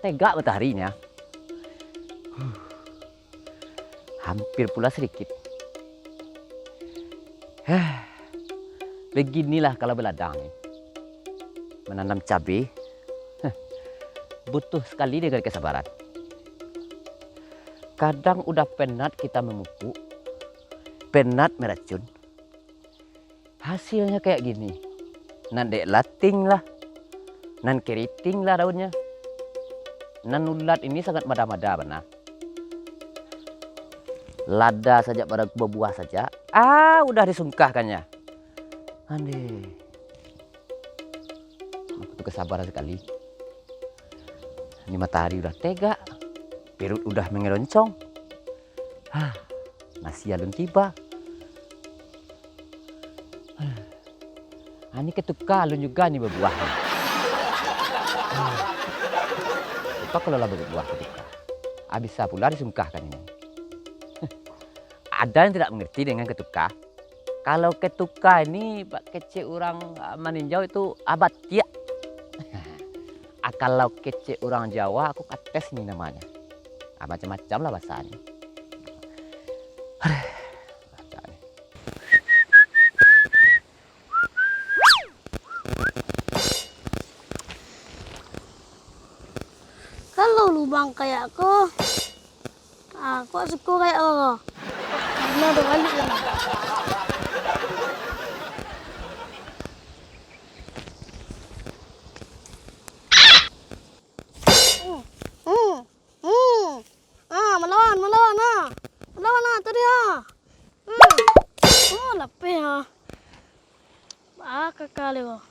Tegak mataharinya. Hampir pula sedikit. Beginilah kalau beladang. Menanam cabai butuh sekali dengan kesabaran. Kadang udah penat kita memupuk, penat meracun. Hasilnya kayak gini. Nan dek lating lah, nan keriting lah daunnya. Nan ulat ini sangat mada-mada benar. Lada saja pada berbuah saja, udah disungkahkannya. Ande, aku tuh kesabaran sekali. Ini matahari udah tega, perut udah mengeroncong. Nasi alun tiba. Ini ketuka alun juga nih berbuah. Apa kalau lah berbuah ketuka? Bisa pula disungkahkan ini. Ada yang tidak mengerti dengan ketuka. Kalau ketuka ini Pak kece orang meninjau itu abatia. Kalau kece orang Jawa aku kates ini namanya. Macam-macam lah bahasanya. Kalau lubang kayak aku suka kayak aku. Karena udah balik kan. Melawan tadi lapeh Baka kali kok.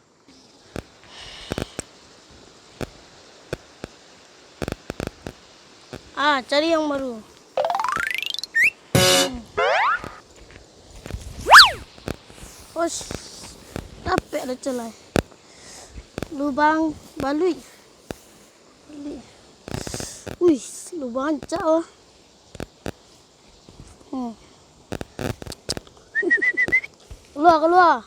Cari yang baru. Capek ada celai. Lubang balui. Wih, lubang ancak oh. Keluar.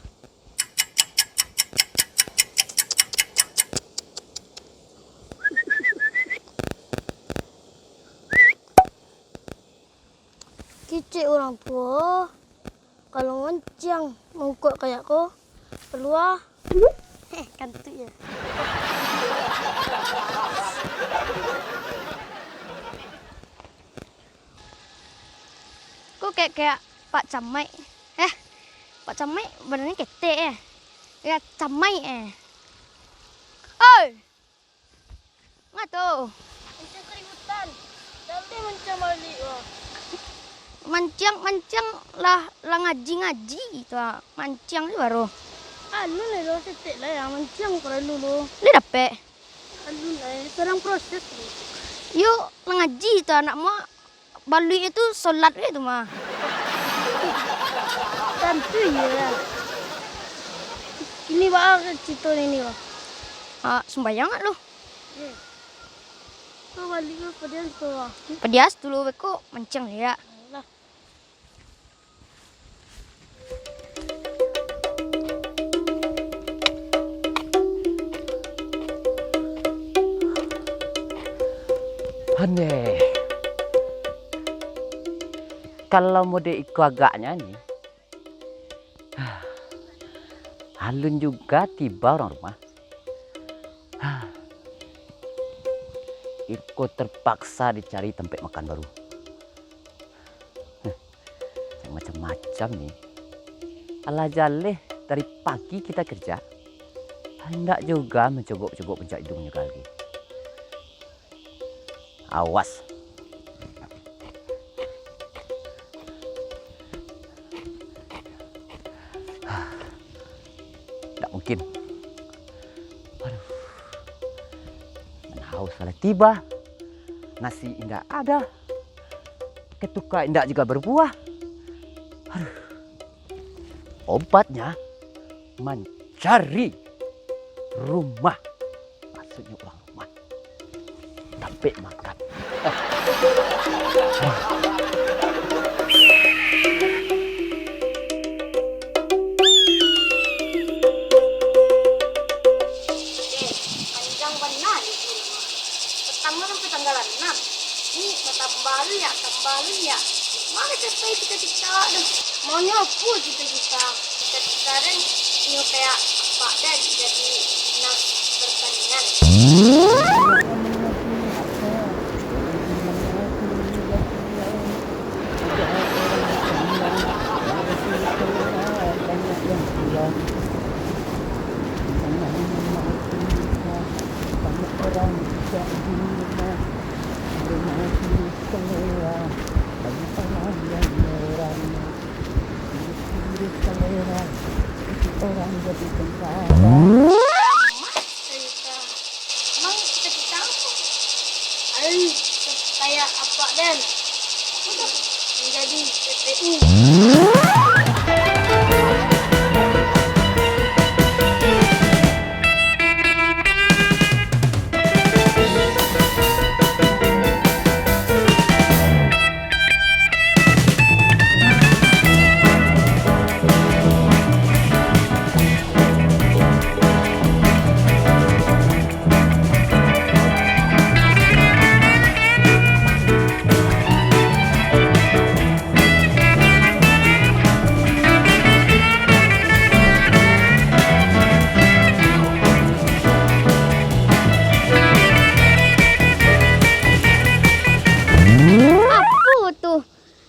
Kicik orang tua. Kalau ngoncang mengkok kayak ko, keluar. Kantuk ya. Kok kayak Pak Camai. Pak Camai badannya ketek ya. Ya Camai Oi. Ngato. Mancing keributan. Nanti mancing balik wah. Mancing lah ngaji itu mancing itu baru. Anu lo setek lah ya mancing perlu lo. Ini dapet. Anu lah sedang proses. Yuk ngaji itu anak mau balik itu sholat itu mah. Tentu ya. Ini banget cerita ini wah. Sembayang lo. Kau balik ke pedias tuh. Pedias dulu beko mancing ya. Aneh. Kalau mode ikut agaknya nih, alun juga tiba orang rumah. Iko terpaksa dicari tempat makan baru. Macam-macam nih. Ala jaleh dari pagi kita kerja, hendak juga mencogok-cogok pencak hidungnya lagi. Awas. mungkin. Aduh. Haus salah tiba. Nasi tidak ada. Ketuka tidak juga berbuah. Aduh. Obatnya mencari rumah. Maksudnya orang rumah. Tapi makan. Panjang benar itu. Pertama sampai tanggal 6. Ini tambah ya. Mana capai cita-cita dah. Maunya apa cita-cita? Cita-cita dan ini kayak Pak Dan jadi dinas pertanian. Cerita. Emang cita-cita apa? Kayak apa Dan? Udah menjadi PPU.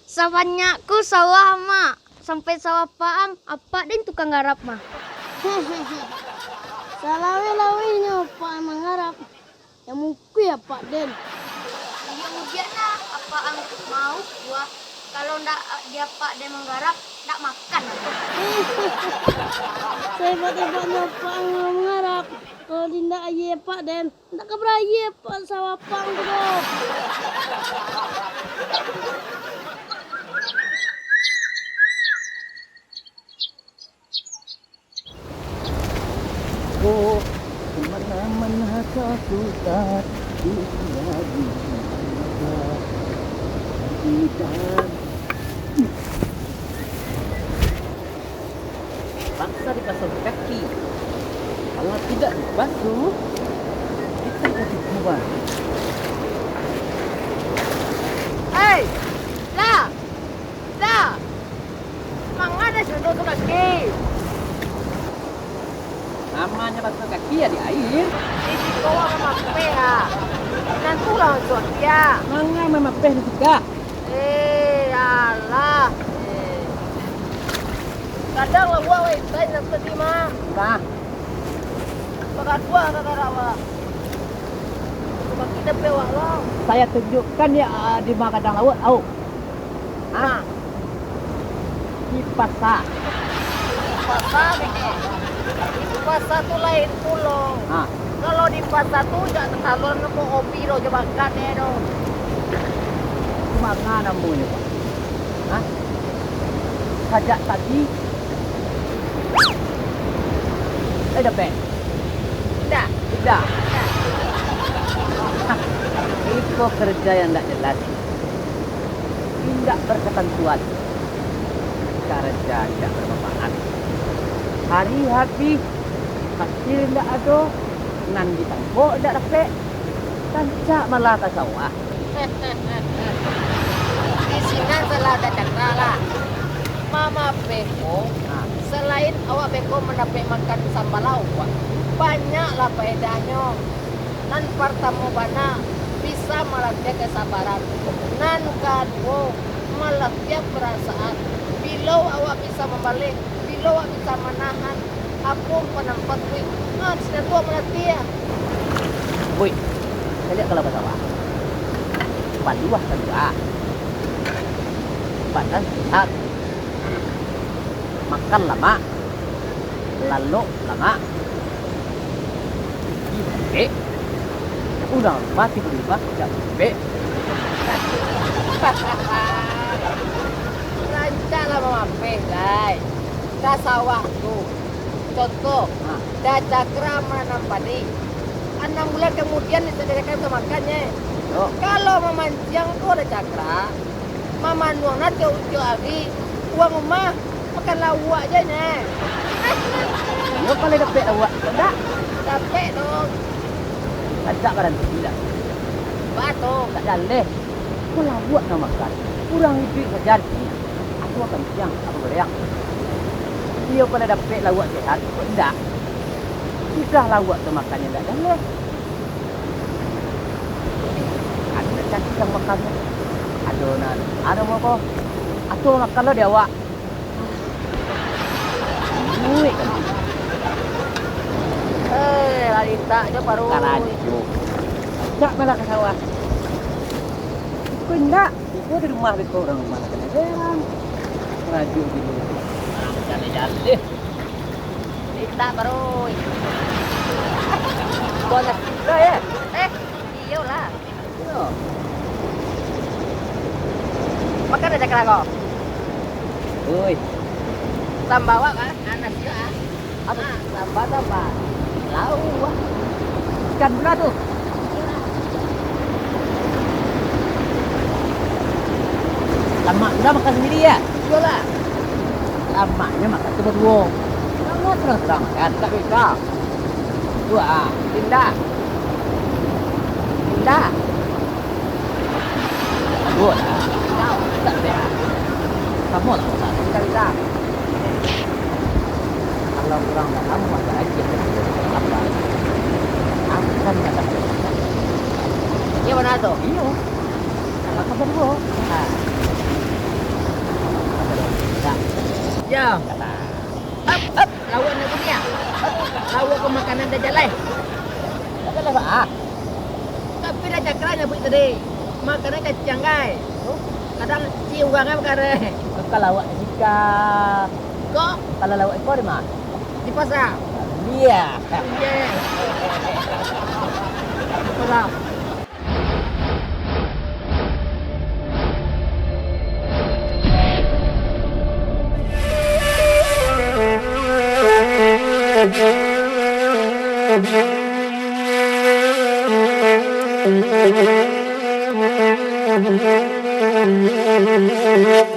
Sawanyaku sawah mak sampai sawah paang apa den tukang garap mah. Salawe-lawenya apa mengharap yang mungkin ya Pak Den. Iya kemudian lah apa ang mau buah kalau ndak dia Pak Den menggarap ndak makan. Hebat-hebatnya Pak ang mengharap kalau tidak aja Pak Den ndak keberaya Pak sawah paang bro. Oh, kemana-mana kau sudah lagi paksa dipasang kaki. Kalau tidak dibasuh, kita kasih buah. Hei, lah, mangada sudah kaki. Namanya basuh kaki ya di air. Ini bawa memape ya. Nanti ulang untuk dia. Mangga memapeh juga. Alah. Kadang lah buah weh, saya nak terima. Nah, Bakat buah kakak rawa. Sebab kita pewak lah. saya tunjukkan ya di Makadang Laut. Au. Nah, Di pasar. pasar ini. Di pasar tu lain pulau. Nah, Kalau di pasar tu jangan kalau nemu kopi lo coba kan do. cuma namanya Pak. Hah? Sajak tadi. Dapat. Tidak. Tidak. Itu kerja yang tidak jelas. Tidak berketentuan. Kerja tidak bermanfaat. Hari habis, hasil tidak ada, nan ditangkok tidak dapat. Tancak malah ke sawah. Di sini telah ada cakra. Mama Beko, Nah, selain awak Beko mendapat makan sambal lauk, banyaklah faedahnya. Nan pertama bana bisa melatih kesabaran. Nan kedua melatih perasaan. Bila awak bisa membalik, bila awak bisa menahan, apa penampat wih. Nah, sudah tua melatih ya. woi, saya lihat kalau ke sawah. Paduah kedua. Padan sehat. Makan lama. Lalu lama. Ibe. Udah mati berubah tidak ibe. Rancak lah mampe, guys. Dah sawah tu. Contoh, dah cakra menanam padi. 6 bulan kemudian disediakan untuk makannya. Oh. Kalau memancing tu ada cakra, mamanuang nanti ujuk lagi. Uang rumah makan lawak aja nih. Yo kalau dapat awak, tak Capek dong. ada barang tidak. Batu. Tak jaleh. Kalau buat nak makan, kurang duit saja. Aku akan siang, aku beriak. Dia kalau dapat lawak sehat, tidak. Sudah lawak tu makannya tak jaleh. Ada cakap yang makan. Adonan, ada apa? Atau makan lo dia awak. Duit kan. Lalita aja baru. Karaju. Tak malah ke sawah. Kau enggak? Kau di rumah itu orang rumah kena heran. Karaju gitu. Orang jalan-jalan. Lalita baru. Boleh sudah ya. Iya lah. Yo. Makan ada cakra kok. Oi. Tambah wak kan? Anak sih ah. Apa? Tambah. Lau. Ikan pula tu. Lama sudah makan sendiri ya? Iya lah. Lamanya makan tu berdua. Kamu terang kan? Tak bisa. Dua. Tindak. Tindak. Dua lah. Kau tak sehat. Kamu lah makan. Tindak. Kalau kurang tak kamu ada lagi apa? Akan ada. Iya mana tuh? Iyo. Makan berdua. Ah. Tak. Ya. Kata. Up. Lawak nak punya. Lawak ke makanan dah jalan. Tak ada apa? Tapi dah cakranya pun tadi. Makanan kacang guys. Kadang si uangnya makan. Kalau awak jika Kok kalau lawak ekor di mana? di pasar? Iya. Iya. Di pasar. Thank you.